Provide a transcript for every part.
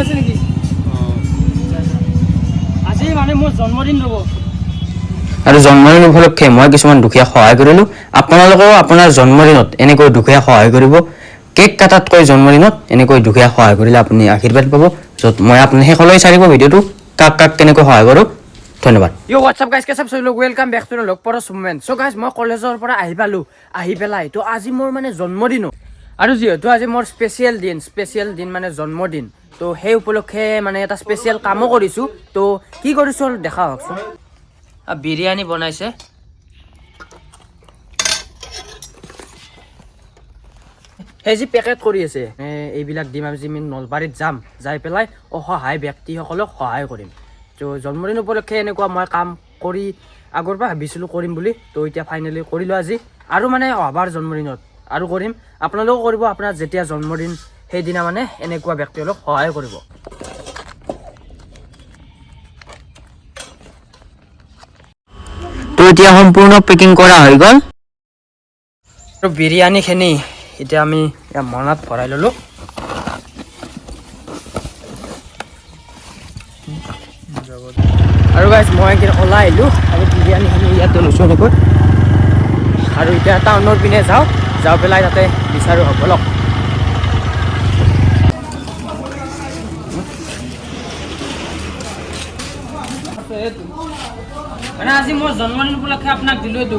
আছে নেকি আজি মানে মোৰ জন্মদিন ৰ'ব আৰু জন্মদিন উপলক্ষে মই কিছুমান দুখীয়া সহায় কৰিলোঁ আপোনালোকেও আপোনাৰ জন্মদিনত এনেকৈ দুখীয়া সহায় কৰিব কেক কাটাতকৈ জন্মদিনত এনেকৈ দুখীয়া সহায় কৰিলে আপুনি আশীৰ্বাদ পাব য'ত মই আপুনি শেষলৈ চাই ভিডিঅ'টো কাক কাক কেনেকৈ সহায় কৰোঁ ধন্যবাদ ইউ হোৱাটছআপ গাইজ কেছআপ চলিলো ৱেলকাম বেক টু লগ পৰ মুভমেণ্ট চ' গাইজ মই কলেজৰ পৰা আহি পেলাই তো আজি মোৰ মানে জন্মদিনো আৰু যিহেতু আজি মোৰ স্পেচিয়েল দিন মানে জন্মদিন তো সেই উপলক্ষে মানে এটা স্পেচিয়েল কামো কৰিছোঁ তো কি কৰিছোঁ দেখা হওকচোন বিৰিয়ানী বনাইছে সেই যি পেকেট কৰি আছে এইবিলাক দিম আমি নলবাৰীত যাই পেলাই অসহায় ব্যক্তিসকলক সহায় কৰিম তো জন্মদিন উপলক্ষে এনেকুৱা মই কাম কৰি আগৰ পৰা ভাবিছিলোঁ কৰিম বুলি তো এতিয়া ফাইনেলি কৰিলোঁ আজি আৰু মানে অহাবাৰ জন্মদিনত আৰু কৰিম আপোনালোকেও কৰিব আপোনাৰ যেতিয়া জন্মদিন সেইদিনা মানে এনেকুৱা ব্যক্তিসকলক সহায় কৰিব তো এতিয়া সম্পূৰ্ণ পেকিং কৰা হৈ গ'ল আৰু বিৰিয়ানীখিনি এতিয়া আমি মনাত ভৰাই ল'লোঁ আৰু গাইজ মই ওলাই আহিলোঁ আৰু বিৰিয়ানীখিনি ইয়াতে লৈছোঁ এনেকৈ আৰু এতিয়া টাউনৰ পিনে যাই পেলাই তাতে বিচাৰোঁ সকলক মানে আজি মোৰ জন্মদিন উপলক্ষে আপোনাক দিলোঁ এইটো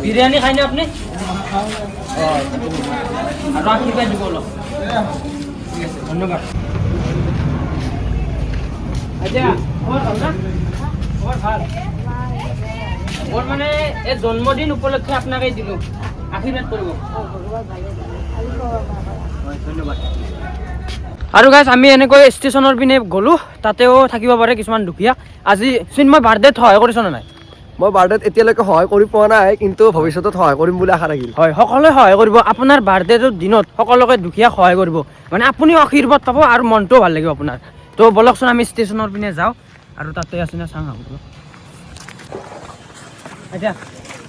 বিৰিয়ানী খায়নে আপুনি আৰু আশীৰ্বাদ দিব অলপ ঠিক আছে ধন্যবাদ আচ্ছা খবৰ ভাল না খবৰ ভাল মোৰ মানে এই জন্মদিন উপলক্ষে আপোনাক এই দিলোঁ আশীৰ্বাদ কৰিব ধন্যবাদ আৰু গাইজ আমি এনেকৈ ষ্টেচনৰ পিনে গ'লোঁ তাতেও থাকিব পাৰে কিছুমান দুখীয়া আজি মই বাৰ্থডেত সহায় কৰিছোঁ নে নাই মই বাৰ্থডেত এতিয়ালৈকে সহায় কৰি পোৱা নাই কিন্তু ভৱিষ্যতত সহায় কৰিম বুলি আশা ৰাখিলোঁ হয় সকলোৱে সহায় কৰিব আপোনাৰ বাৰ্থডেটোৰ দিনত সকলোকে দুখীয়া সহায় কৰিব মানে আপুনিও আশীৰ্বাদ পাব আৰু মনটোও ভাল লাগিব আপোনাৰ তো বলকচোন আমি ষ্টেচনৰ পিনে যাওঁ আৰু তাতে আছে না চাওঁ আহোঁ এতিয়া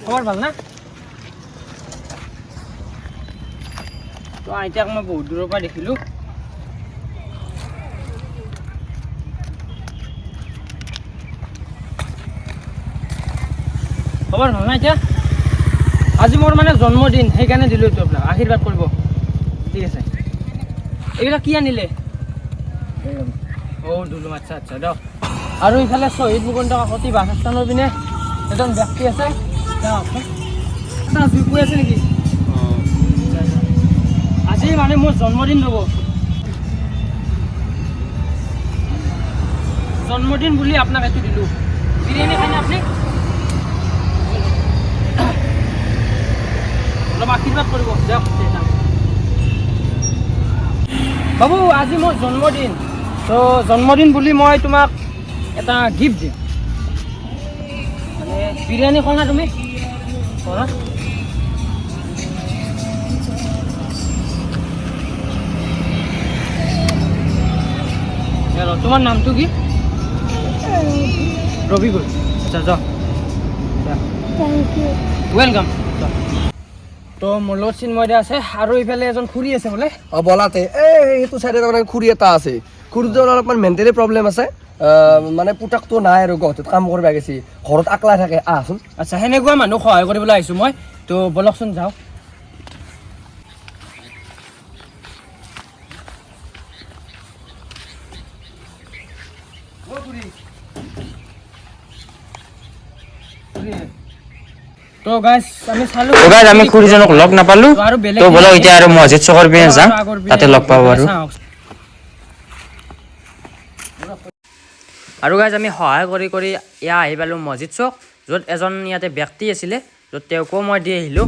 খবৰ ভাল না তো আইতাক মই বহুত দূৰৰ পৰা দেখিলোঁ খবৰ ভাল না এতিয়া আজি মোৰ মানে জন্মদিন সেইকাৰণে দিলোঁ এইটো আপোনাক আশীৰ্বাদ কৰিব ঠিক আছে এইবিলাক কি আনিলে দুলুম আচ্ছা দিয়ক আৰু ইফালে শ্বহীদ মুকুন্দ কাকতি বাসস্থানৰ পিনে এজন ব্যক্তি আছে জুই আছে নেকি আজি মানে মোৰ জন্মদিন ৰ'ব জন্মদিন বুলি আপোনাক এইটো দিলোঁ বিৰিয়ানী খায়নে আপুনি অলপ আশীৰ্বাদ কৰিব দিয়ক বাবু আজি মোৰ জন্মদিন তো জন্মদিন বুলি মই তোমাক এটা গিফ্ট দিম মানে বিৰিয়ানী খোৱা না তুমি খোৱা তোমাৰ নামটো কি ৰবিকুল আচ্ছা যাওক ৱেলকাম তো মোৰ লগত চিন্ময় দা আছে আৰু ইফালে এজন খুৰী আছে বোলে বলাতে এইটো চাইডে তাৰমানে খুৰী এটা আছে খুৰীটোৰ অলপমান মেণ্টেলি প্ৰব্লেম আছে মানে পুতাকটো নাই আৰু গুৱাহাটীত কাম কৰিব গৈছে ঘৰত আকলাই থাকে আহচোন আচ্ছা সেনেকুৱা মানুহ সহায় কৰিবলৈ আহিছোঁ মই তো বলকচোন যাওঁ তো গাইজ আমি চালোঁ আমি খুৰীজনক লগ নাপালোঁ তো বলক এতিয়া আৰু মছজিদ চকৰ পিনে যাম তাতে লগ পাব আৰু গাইজ আমি সহায় কৰি এয়া আহি পালোঁ মছজিদ চক য'ত এজন ইয়াতে ব্যক্তি আছিলে য'ত তেওঁকো মই দি আহিলোঁ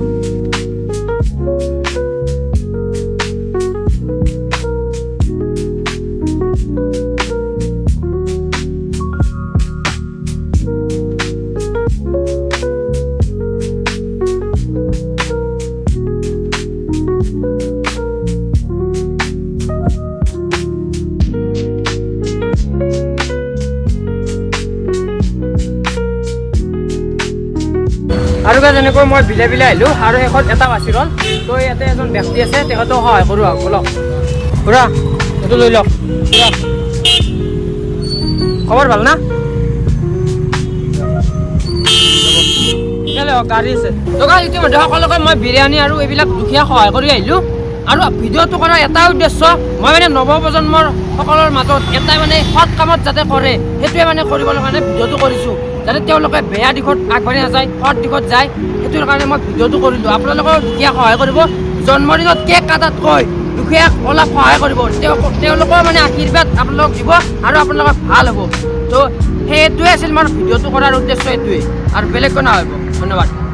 আৰু ইফালে যেনেকৈ মই বিলে বিলে আহিলোঁ আৰু শেষত এটা বাচি ৰ'ল তো ইয়াতে এজন ব্যক্তি আছে তেখেতক সহায় কৰোঁ আহক বলক খুৰা এইটো লৈ লওক খুৰা খবৰ ভাল না গাড়ী আছে টকা ইতিমধ্যে সকলোকে মই বিৰিয়ানী আৰু এইবিলাক দুখীয়া সহায় কৰি আহিলোঁ আৰু ভিডিঅ'টো কৰাৰ এটা উদ্দেশ্য মই মানে নৱপ্ৰজন্মৰ সকলৰ মাজত এটাই মানে সৎ কামত যাতে কৰে সেইটোৱে মানে কৰিবলৈ কাৰণে ভিডিঅ'টো কৰিছোঁ যাতে তেওঁলোকে বেয়া দিশত আগবাঢ়ি নাযায় সৎ দিশত যায় সেইটোৰ কাৰণে মই ভিডিঅ'টো কৰিলোঁ আপোনালোকেও দুখীয়া সহায় কৰিব জন্মদিনত কেক কাটাতকৈ দুখীয়াক অলপ সহায় কৰিব তেওঁলোকৰ মানে আশীৰ্বাদ আপোনালোকক দিব আৰু আপোনালোকৰ ভাল হ'ব তো সেইটোৱে আছিল মোৰ ভিডিঅ'টো কৰাৰ উদ্দেশ্য এইটোৱে আৰু বেলেগ একো নহ'ব ধন্যবাদ